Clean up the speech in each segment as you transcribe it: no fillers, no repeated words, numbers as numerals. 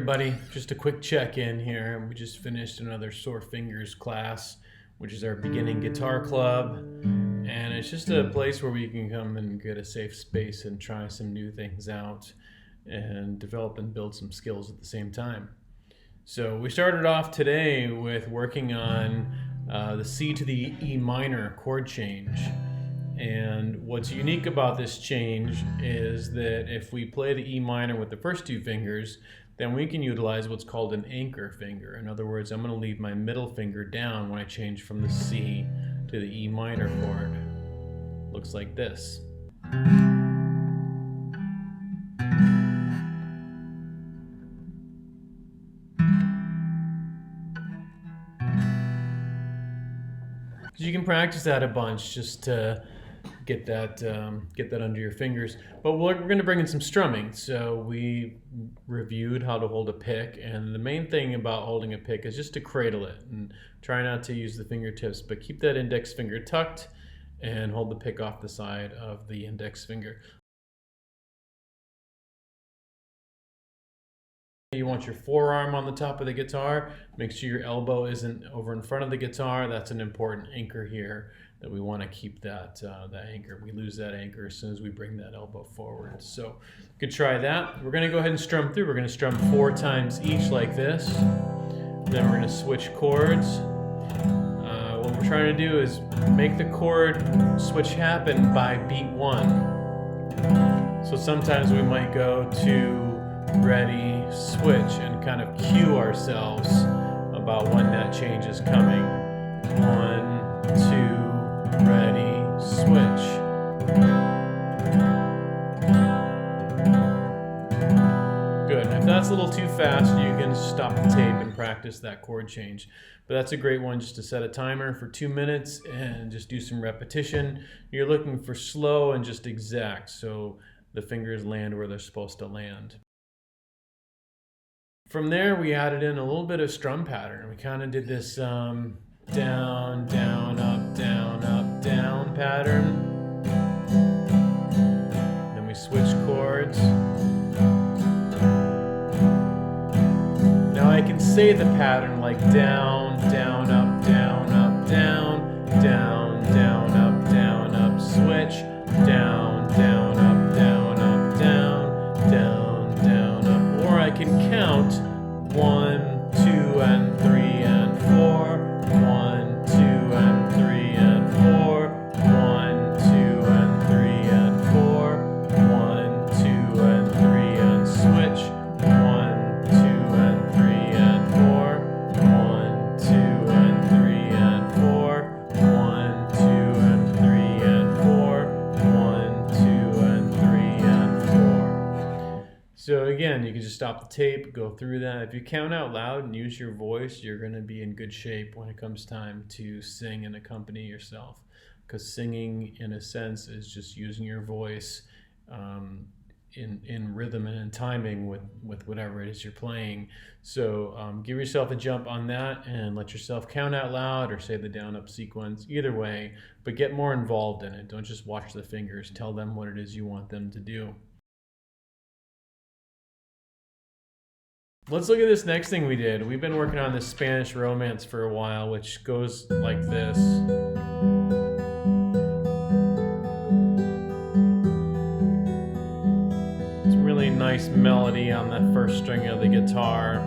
everybody, just a quick check-in here. We just finished another Sore Fingers class, which is our beginning guitar club, and it's just a place where we can come and get a safe space and try some new things out and develop and build some skills at the same time. So we started off today with working on the C to the E minor chord change. And what's unique about this change is that if we play the E minor with the first two fingers, then we can utilize what's called an anchor finger. In other words, I'm going to leave my middle finger down when I change from the C to the E minor chord. Looks like this. So you can practice that a bunch just to get that under your fingers. But we're going to bring in some strumming. So we reviewed how to hold a pick, and the main thing about holding a pick is just to cradle it and try not to use the fingertips, but keep that index finger tucked and hold the pick off the side of the index finger. You want your forearm on the top of the guitar. Make sure your elbow isn't over in front of the guitar. That's an important anchor here, that we want to keep that anchor. We lose that anchor as soon as we bring that elbow forward. So you could try that. We're going to go ahead and strum through. We're going to strum 4 times each like this. Then we're going to switch chords. What we're trying to do is make the chord switch happen by beat 1. So sometimes we might go to ready, switch, and kind of cue ourselves about when that change is coming. 1, 2, ready, switch. Good. If that's a little too fast, you can stop the tape and practice that chord change. But that's a great one just to set a timer for 2 minutes and just do some repetition. You're looking for slow and just exact, so the fingers land where they're supposed to land. From there, we added in a little bit of strum pattern. We kind of did this down, down, up, down pattern. Then we switched chords. Now I can say the pattern like down, down, up, down, up, down, down, down, up, switch, down, down, up, down, up, down, down, down, up. Or I can count 1, 2, and 3, and 4. 1, 2, and 3, and 4. 1, 2, and 3, and 4. 1, 2, and 3, and switch. 1, 2, and 3, and 4. 1, 2, and 3, and 4. 1, 2, and 3, and 4. 1, 2, and 3, and 4. So again, you can just stop the tape, go through that. If you count out loud and use your voice, you're going to be in good shape when it comes time to sing and accompany yourself. Because singing, in a sense, is just using your voice in rhythm and in timing with whatever it is you're playing. So give yourself a jump on that and let yourself count out loud or say the down-up sequence. Either way, but get more involved in it. Don't just watch the fingers. Tell them what it is you want them to do. Let's look at this next thing we did. We've been working on this Spanish romance for a while, which goes like this. It's a really nice melody on the first string of the guitar.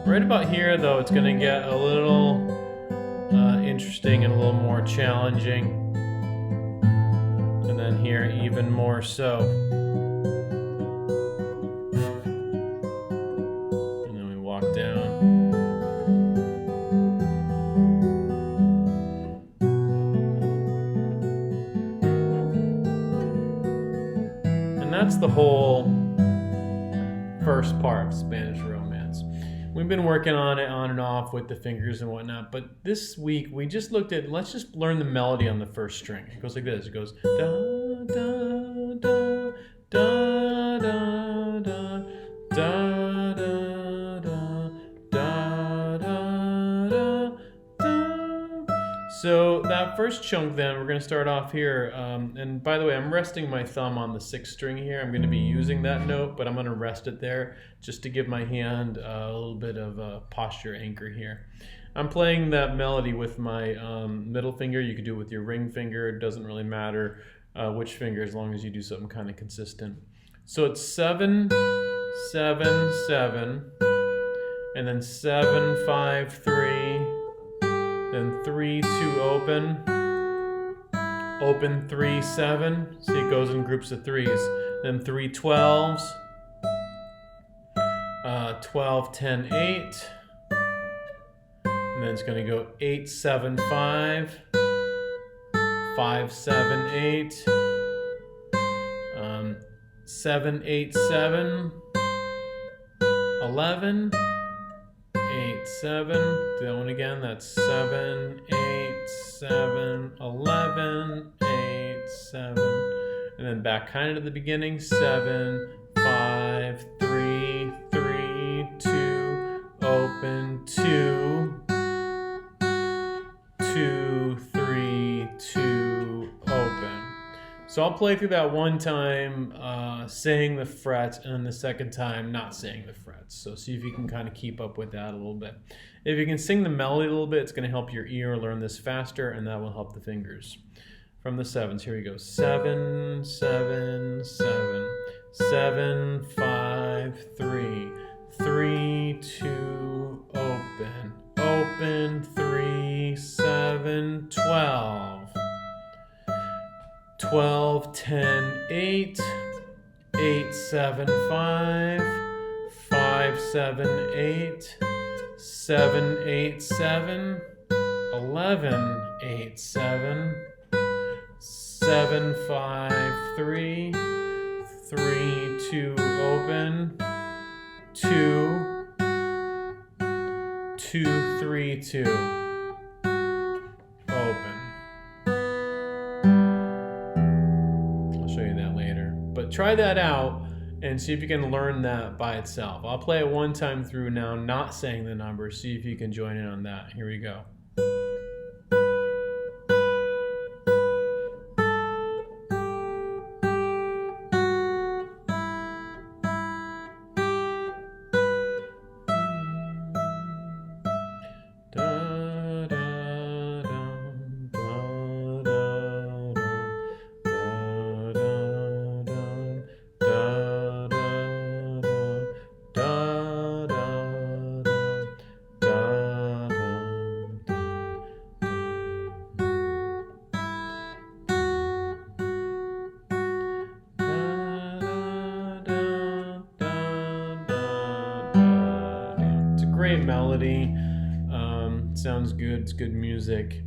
Right about here, though, it's going to get a little interesting and a little more challenging. And then here, even more so. That's the whole first part of Spanish romance. We've been working on it on and off with the fingers and whatnot, but this week we just looked at, let's just learn the melody on the first string. It goes like this. It goes da da da da da da da da da da da da. So that first chunk then, we're going to start off here. And by the way, I'm resting my thumb on the 6th string here. I'm going to be using that note, but I'm going to rest it there just to give my hand a little bit of a posture anchor here. I'm playing that melody with my middle finger. You could do it with your ring finger. It doesn't really matter which finger, as long as you do something kind of consistent. So it's 7, 7, 7, and then 7, 5, 3, then 3, 2 open, open 3, 7, see it goes in groups of 3s, then 3 12s, 12, 10, 8, and then it's going to go 8, 7, 5, 5, 7, 8, 7, 8, 7, 11, 8, 7, do that one again, that's 7, 8, 7, 11, 8, 7, and then back kind of to the beginning, 7, 5, 3, 3, 2, open, 2, 2, 3, 2, open. So I'll play through that one time, saying the frets, and then the second time not saying the frets. So see if you can kind of keep up with that a little bit. If you can sing the melody a little bit, it's going to help your ear learn this faster, and that will help the fingers. From the 7s, here we go. 7, 7, 7, 7, 5, 3, 3, 2, open, open, 3, 7, 12. 12, 10, 8, 8, 7, 5, 5, 7, 8, 7, 8, 7, 11, 8, 7, 7, 5, 3, 3, 2, open, 2, 2, 3, 2, open. But try that out and see if you can learn that by itself. I'll play it one time through now, not saying the numbers. See if you can join in on that. Here we go. Great melody, sounds good, it's good music.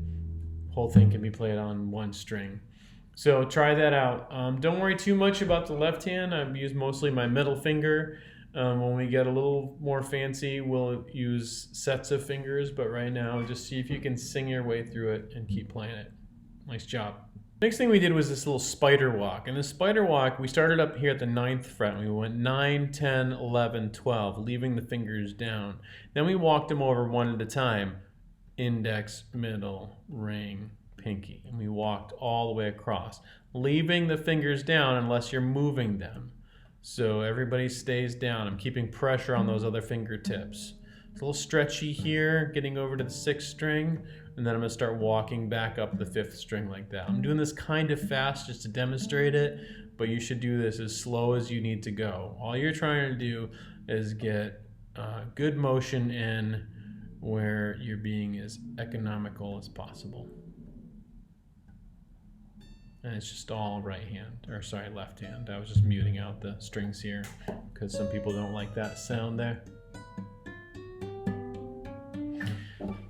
Whole thing can be played on one string. So try that out. Don't worry too much about the left hand. I've used mostly my middle finger. When we get a little more fancy, we'll use sets of fingers, but right now just see if you can sing your way through it and keep playing it. Nice job. Next thing we did was this little spider walk. And the spider walk, we started up here at the 9th fret. We went 9, 10, 11, 12, leaving the fingers down. Then we walked them over one at a time. Index, middle, ring, pinky. And we walked all the way across, leaving the fingers down unless you're moving them. So everybody stays down. I'm keeping pressure on those other fingertips. It's a little stretchy here, getting over to the 6th string, and then I'm going to start walking back up the 5th string like that. I'm doing this kind of fast just to demonstrate it, but you should do this as slow as you need to go. All you're trying to do is get good motion in where you're being as economical as possible. And it's just all right hand, or sorry, left hand. I was just muting out the strings here because some people don't like that sound there.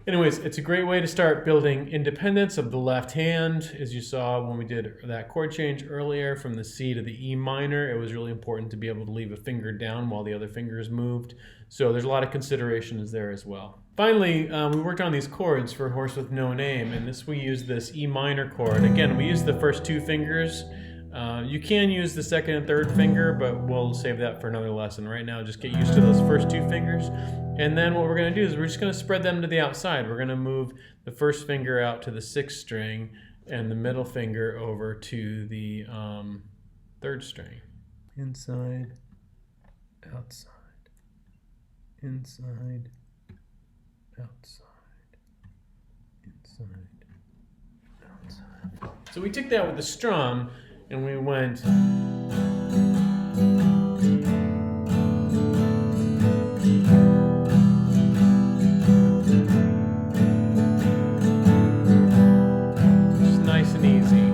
Anyways, it's a great way to start building independence of the left hand. As you saw when we did that chord change earlier from the C to the E minor, it was really important to be able to leave a finger down while the other fingers moved. So there's a lot of considerations there as well. Finally, we worked on these chords for Horse with No Name, and we used this E minor chord. Again, we used the first 2 fingers You can use the second and third finger, but we'll save that for another lesson. Right now, just get used to those first two fingers. And then what we're going to do is we're just going to spread them to the outside. We're going to move the first finger out to the sixth string and the middle finger over to the third string. Inside, outside, inside, outside, inside, outside. So we took that with the strum and we went. Just nice and easy.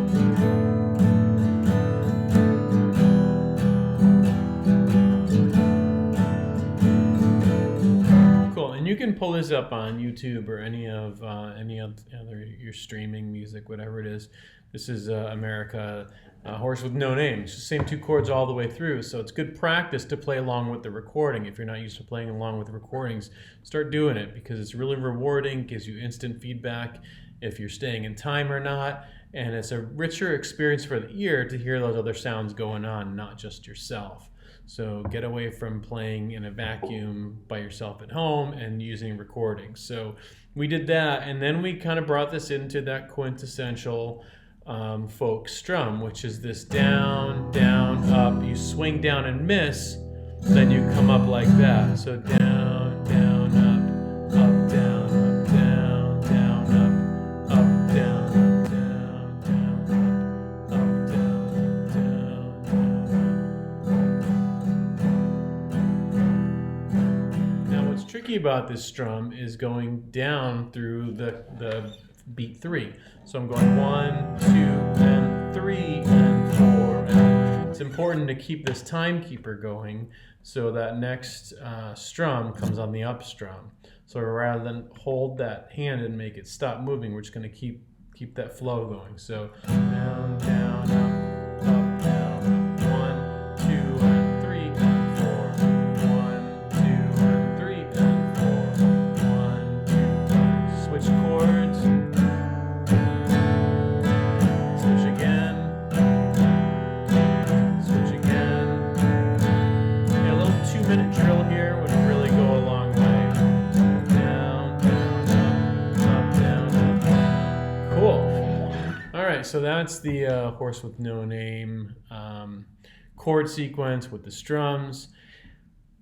Cool, and you can pull this up on YouTube or any other your streaming music, whatever it is. This is America. Horse with No Name. It's the same two chords all the way through, so it's good practice to play along with the recording. If you're not used to playing along with the recordings, start doing it because it's really rewarding, gives you instant feedback if you're staying in time or not, and it's a richer experience for the ear to hear those other sounds going on, not just yourself. So get away from playing in a vacuum by yourself at home and using recordings. So we did that, and then we kind of brought this into that quintessential folk strum, which is this down, down, up. You swing down and miss, then you come up like that. So down, down, up, up, down, up, down, down, up, up, down, up, down, down, up, up, down, down, down. Now what's tricky about this strum is going down through the beat 3. So I'm going 1, 2, and 3, and 4. And it's important to keep this timekeeper going so that next strum comes on the up strum. So rather than hold that hand and make it stop moving, we're just going to keep that flow going. So down, down, up, up, down, up. 1, 2, and 3, and 4. 1, 2, and 3, and 4. 1, 2, switch chords. Minute drill here would really go a long way. Down, down, up, down, up. Cool. All right, so that's the Horse with No Name chord sequence with the strums.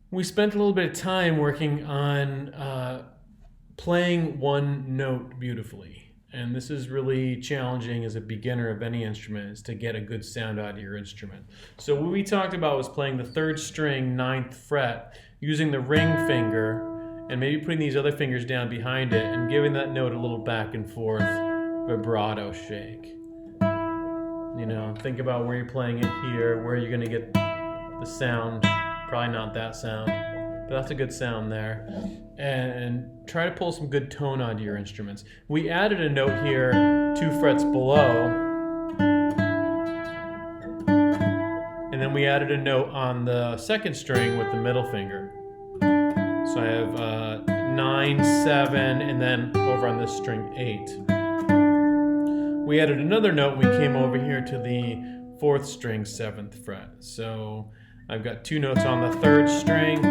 We spent a little bit of time working on playing one note beautifully. And this is really challenging as a beginner of any instrument, is to get a good sound out of your instrument. So what we talked about was playing the third string, 9th fret, using the ring finger, and maybe putting these other fingers down behind it and giving that note a little back and forth vibrato shake. You know, think about where you're playing it here, where you're gonna get the sound. Probably not that sound, but that's a good sound there. And try to pull some good tone onto your instruments. We added a note here 2 frets below, and then we added a note on the second string with the middle finger. So I have 9, 7, and then over on this string 8. We added another note. We came over here to the 4th string, 7th fret. So I've got 2 notes on the 3rd string,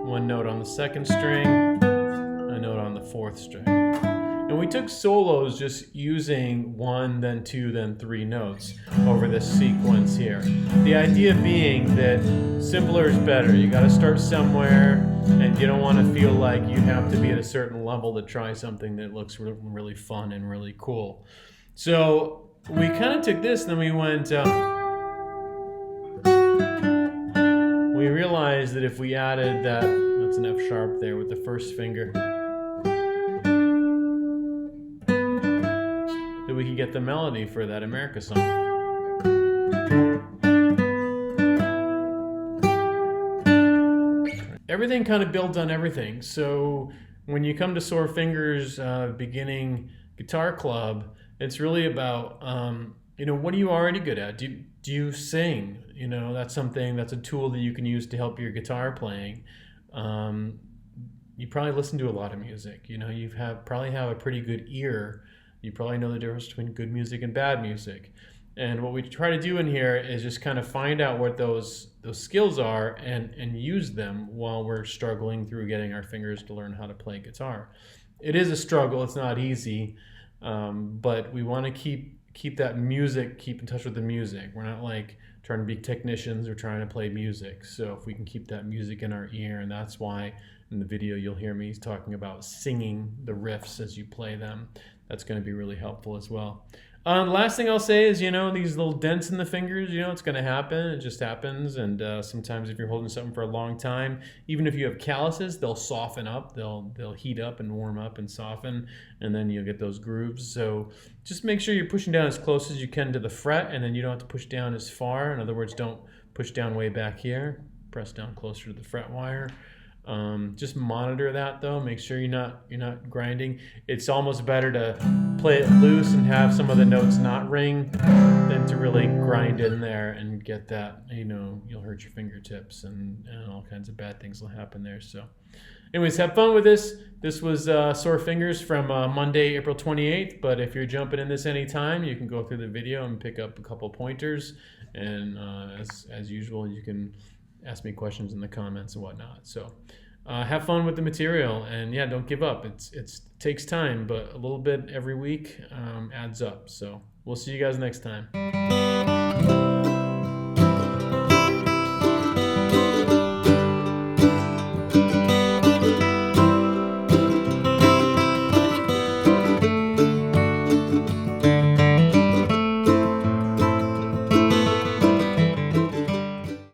1 note on the 2nd string, a note on the 4th string. And we took solos just using 1, then 2, then 3 notes over this sequence here. The idea being that simpler is better. You got to start somewhere, and you don't want to feel like you have to be at a certain level to try something that looks really fun and really cool. So we kind of took this, and then we went... we realized that if we added that's an F sharp there with the first finger, that we could get the melody for that America song. Everything kind of builds on everything. So when you come to Sore Fingers beginning guitar club, it's really about, what are you already good at? Do you sing? That's a tool that you can use to help your guitar playing. You probably listen to a lot of music. You probably have a pretty good ear. You probably know the difference between good music and bad music. And what we try to do in here is just kind of find out what those skills are and use them while we're struggling through getting our fingers to learn how to play guitar. It is a struggle. It's not easy, but we want to keep that music, keep in touch with the music. We're not like trying to be technicians or trying to play music. So if we can keep that music in our ear, and that's why in the video you'll hear me talking about singing the riffs as you play them. That's going to be really helpful as well. Last thing I'll say is, these little dents in the fingers, it's going to happen. It just happens. And sometimes if you're holding something for a long time, even if you have calluses, they'll soften up. They'll heat up and warm up and soften, and then you'll get those grooves. So just make sure you're pushing down as close as you can to the fret, and then you don't have to push down as far. In other words, don't push down way back here. Press down closer to the fret wire. Just monitor that though. Make sure you're not grinding. It's almost better to play it loose and have some of the notes not ring than to really grind in there and get that. You'll hurt your fingertips and all kinds of bad things will happen there. So, anyways, have fun with this. This was Sore Fingers from Monday, April 28th. But if you're jumping in this anytime, you can go through the video and pick up a couple pointers. And as usual, you can ask me questions in the comments and whatnot. So have fun with the material, and yeah, don't give up. It takes time, but a little bit every week adds up. So we'll see you guys next time.